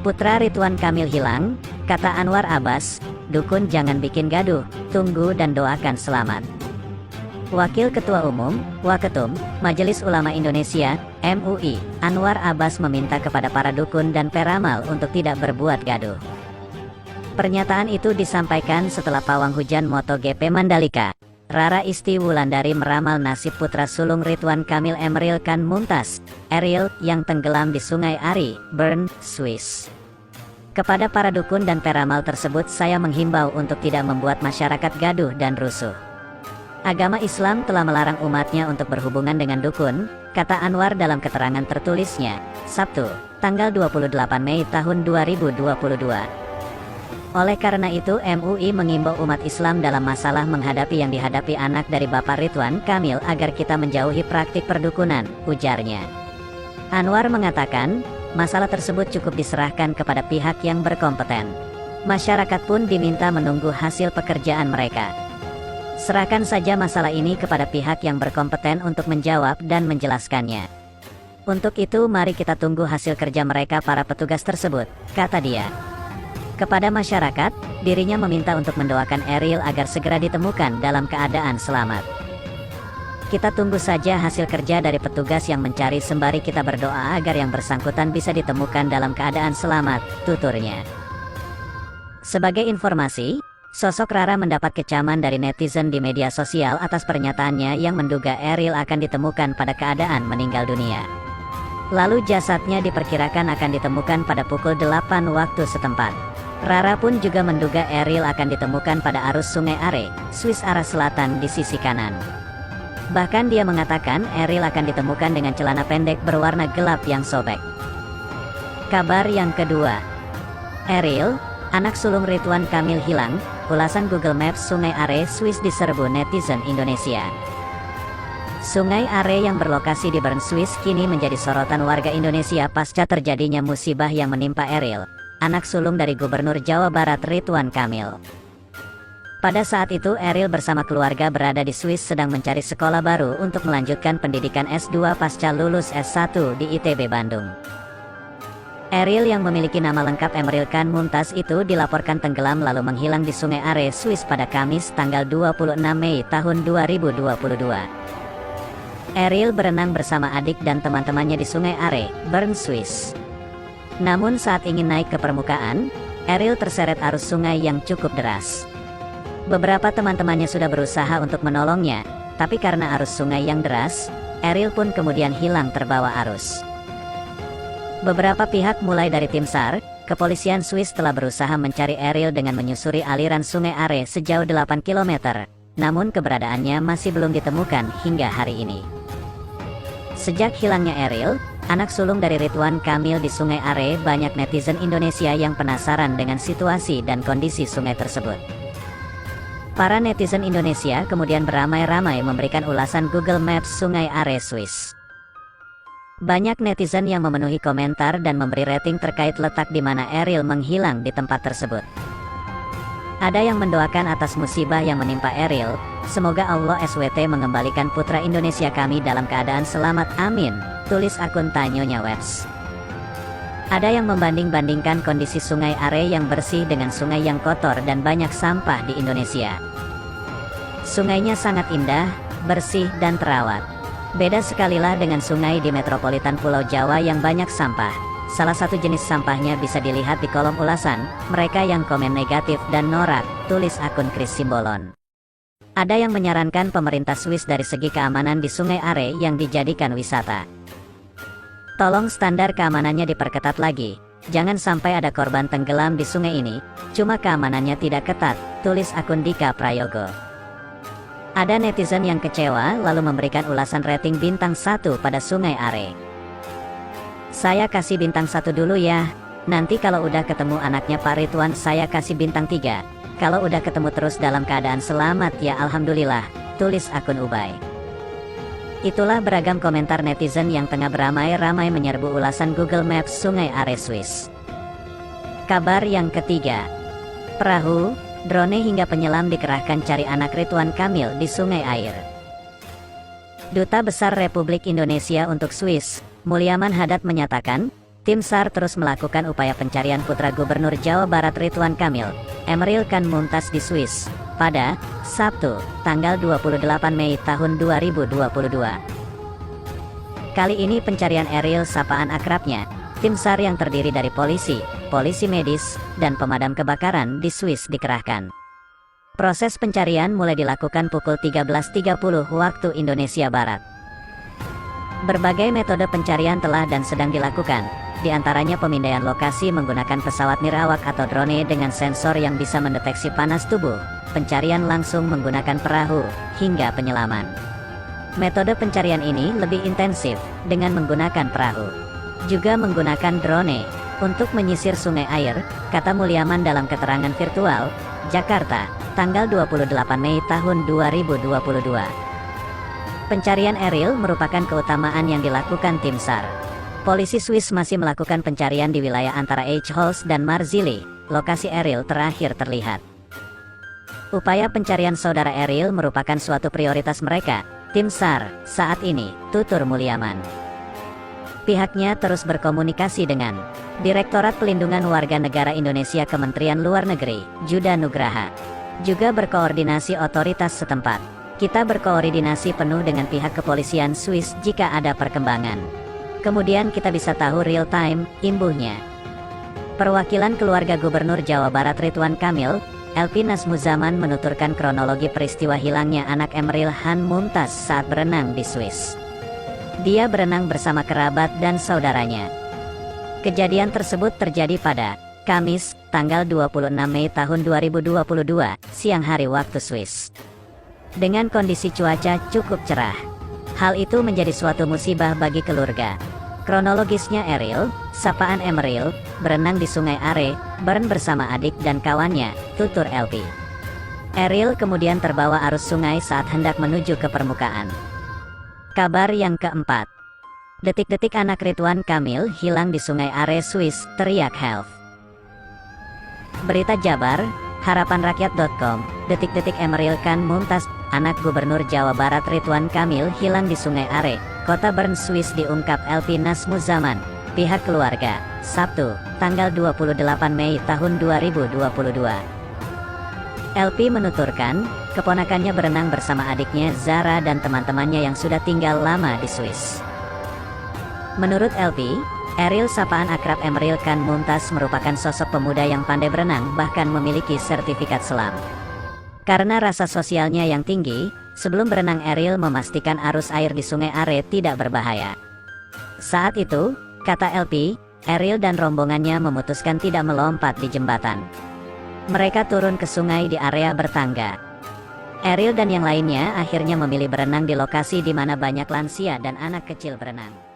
Putra Ridwan Kamil hilang, kata Anwar Abbas, dukun jangan bikin gaduh, tunggu dan doakan selamat. Wakil Ketua Umum, Waketum, Majelis Ulama Indonesia, MUI, Anwar Abbas meminta kepada para dukun dan peramal untuk tidak berbuat gaduh. Pernyataan itu disampaikan setelah pawang hujan MotoGP Mandalika, Rara Isti Wulandari meramal nasib putra sulung Ridwan Kamil Emeril Khan Mumtaz, Eril, yang tenggelam di Sungai Are, Bern, Swiss. Kepada para dukun dan peramal tersebut saya menghimbau untuk tidak membuat masyarakat gaduh dan rusuh. Agama Islam telah melarang umatnya untuk berhubungan dengan dukun, kata Anwar dalam keterangan tertulisnya, Sabtu, tanggal 28 Mei tahun 2022. Oleh karena itu MUI mengimbau umat Islam dalam masalah menghadapi yang dihadapi anak dari Bapak Ridwan Kamil agar kita menjauhi praktik perdukunan, ujarnya. Anwar mengatakan, masalah tersebut cukup diserahkan kepada pihak yang berkompeten. Masyarakat pun diminta menunggu hasil pekerjaan mereka. Serahkan saja masalah ini kepada pihak yang berkompeten untuk menjawab dan menjelaskannya. Untuk itu mari kita tunggu hasil kerja mereka para petugas tersebut, kata dia. Kepada masyarakat, dirinya meminta untuk mendoakan Eril agar segera ditemukan dalam keadaan selamat. Kita tunggu saja hasil kerja dari petugas yang mencari sembari kita berdoa agar yang bersangkutan bisa ditemukan dalam keadaan selamat, tuturnya. Sebagai informasi, sosok Rara mendapat kecaman dari netizen di media sosial atas pernyataannya yang menduga Eril akan ditemukan pada keadaan meninggal dunia. Lalu jasadnya diperkirakan akan ditemukan pada pukul 8 waktu setempat. Rara pun juga menduga Eril akan ditemukan pada arus Sungai Are, Swiss arah selatan di sisi kanan. Bahkan dia mengatakan Eril akan ditemukan dengan celana pendek berwarna gelap yang sobek. Kabar yang kedua, Eril, anak sulung Ridwan Kamil hilang, ulasan Google Maps Sungai Are, Swiss diserbu netizen Indonesia. Sungai Are yang berlokasi di Bern, Swiss kini menjadi sorotan warga Indonesia pasca terjadinya musibah yang menimpa Eril, anak sulung dari Gubernur Jawa Barat Ridwan Kamil. Pada saat itu Eril bersama keluarga berada di Swiss sedang mencari sekolah baru untuk melanjutkan pendidikan S2 pasca lulus S1 di ITB Bandung. Eril yang memiliki nama lengkap Emeril Khan Mumtaz itu dilaporkan tenggelam lalu menghilang di Sungai Are, Swiss pada Kamis tanggal 26 Mei tahun 2022. Eril berenang bersama adik dan teman-temannya di Sungai Are, Bern, Swiss. Namun saat ingin naik ke permukaan, Eril terseret arus sungai yang cukup deras. Beberapa teman-temannya sudah berusaha untuk menolongnya, tapi karena arus sungai yang deras, Eril pun kemudian hilang terbawa arus. Beberapa pihak mulai dari tim SAR, kepolisian Swiss telah berusaha mencari Eril dengan menyusuri aliran Sungai Are sejauh 8 km, namun keberadaannya masih belum ditemukan hingga hari ini. Sejak hilangnya Eril, anak sulung dari Ridwan Kamil di Sungai Are, banyak netizen Indonesia yang penasaran dengan situasi dan kondisi sungai tersebut. Para netizen Indonesia kemudian beramai-ramai memberikan ulasan Google Maps Sungai Are, Swiss. Banyak netizen yang memenuhi komentar dan memberi rating terkait letak di mana Eril menghilang di tempat tersebut. Ada yang mendoakan atas musibah yang menimpa Eril, semoga Allah SWT mengembalikan putra Indonesia kami dalam keadaan selamat, amin, tulis akun Tanyonya Webs. Ada yang membanding-bandingkan kondisi Sungai Are yang bersih dengan sungai yang kotor dan banyak sampah di Indonesia. Sungainya sangat indah, bersih dan terawat. Beda sekalilah dengan sungai di metropolitan Pulau Jawa yang banyak sampah. Salah satu jenis sampahnya bisa dilihat di kolom ulasan, mereka yang komen negatif dan norak, tulis akun Chris Simbolon. Ada yang menyarankan pemerintah Swiss dari segi keamanan di Sungai Are yang dijadikan wisata. Tolong standar keamanannya diperketat lagi, jangan sampai ada korban tenggelam di sungai ini, cuma keamanannya tidak ketat, tulis akun Dika Prayogo. Ada netizen yang kecewa lalu memberikan ulasan rating bintang 1 pada Sungai Are. Saya kasih bintang 1 dulu ya, nanti kalau udah ketemu anaknya Pak Ridwan saya kasih bintang 3, kalau udah ketemu terus dalam keadaan selamat ya alhamdulillah, tulis akun Ubay. Itulah beragam komentar netizen yang tengah beramai-ramai menyerbu ulasan Google Maps Sungai Are, Swiss. Kabar yang ketiga, perahu, drone hingga penyelam dikerahkan cari anak Ridwan Kamil di Sungai Air. Duta Besar Republik Indonesia untuk Swiss, Mulyaman Hadad menyatakan, Tim SAR terus melakukan upaya pencarian putra Gubernur Jawa Barat Ridwan Kamil, Emeril Khan Mumtaz di Swiss, pada Sabtu, tanggal 28 Mei tahun 2022. Kali ini pencarian Emeril sapaan akrabnya, tim SAR yang terdiri dari polisi medis, dan pemadam kebakaran di Swiss dikerahkan. Proses pencarian mulai dilakukan pukul 13.30 waktu Indonesia Barat. Berbagai metode pencarian telah dan sedang dilakukan, di antaranya pemindaian lokasi menggunakan pesawat nirawak atau drone dengan sensor yang bisa mendeteksi panas tubuh, pencarian langsung menggunakan perahu, hingga penyelaman. Metode pencarian ini lebih intensif, dengan menggunakan perahu. Juga menggunakan drone, untuk menyisir sungai air, kata Mulyaman dalam keterangan virtual, Jakarta, tanggal 28 Mei tahun 2022. Pencarian Emeril merupakan keutamaan yang dilakukan tim SAR. Polisi Swiss masih melakukan pencarian di wilayah antara Eichholz dan Marzili, lokasi Emeril terakhir terlihat. Upaya pencarian saudara Emeril merupakan suatu prioritas mereka, tim SAR, saat ini, tutur Mulyaman. Pihaknya terus berkomunikasi dengan Direktorat Pelindungan Warga Negara Indonesia Kementerian Luar Negeri, Juda Nugraha. Juga berkoordinasi otoritas setempat. Kita berkoordinasi penuh dengan pihak kepolisian Swiss jika ada perkembangan. Kemudian kita bisa tahu real time, imbuhnya. Perwakilan keluarga Gubernur Jawa Barat Ridwan Kamil, LP Nazmuzaman menuturkan kronologi peristiwa hilangnya anak Emeril Khan Mumtaz saat berenang di Swiss. Dia berenang bersama kerabat dan saudaranya. Kejadian tersebut terjadi pada Kamis, tanggal 26 Mei tahun 2022, siang hari waktu Swiss. Dengan kondisi cuaca cukup cerah. Hal itu menjadi suatu musibah bagi keluarga. Kronologisnya Emeril, sapaan Emeril, berenang di Sungai Are, bareng bersama adik dan kawannya, tutur LP. Emeril kemudian terbawa arus sungai saat hendak menuju ke permukaan. Kabar yang keempat. Detik-detik anak Ridwan Kamil hilang di Sungai Are, Swiss, teriak help. Berita Jabar, harapanrakyat.com, detik-detik Emeril Khan Mumtaz, anak Gubernur Jawa Barat Ridwan Kamil hilang di Sungai Are, Kota Bern, Swiss diungkap LP Nazmuzaman, pihak keluarga, Sabtu, tanggal 28 Mei tahun 2022. LP menuturkan, keponakannya berenang bersama adiknya Zara dan teman-temannya yang sudah tinggal lama di Swiss. Menurut LP, Emeril sapaan akrab Emeril Khan Mumtaz merupakan sosok pemuda yang pandai berenang bahkan memiliki sertifikat selam. Karena rasa sosialnya yang tinggi, sebelum berenang Emeril memastikan arus air di Sungai Are tidak berbahaya. Saat itu, kata LP, Emeril dan rombongannya memutuskan tidak melompat di jembatan. Mereka turun ke sungai di area bertangga. Emeril dan yang lainnya akhirnya memilih berenang di lokasi di mana banyak lansia dan anak kecil berenang.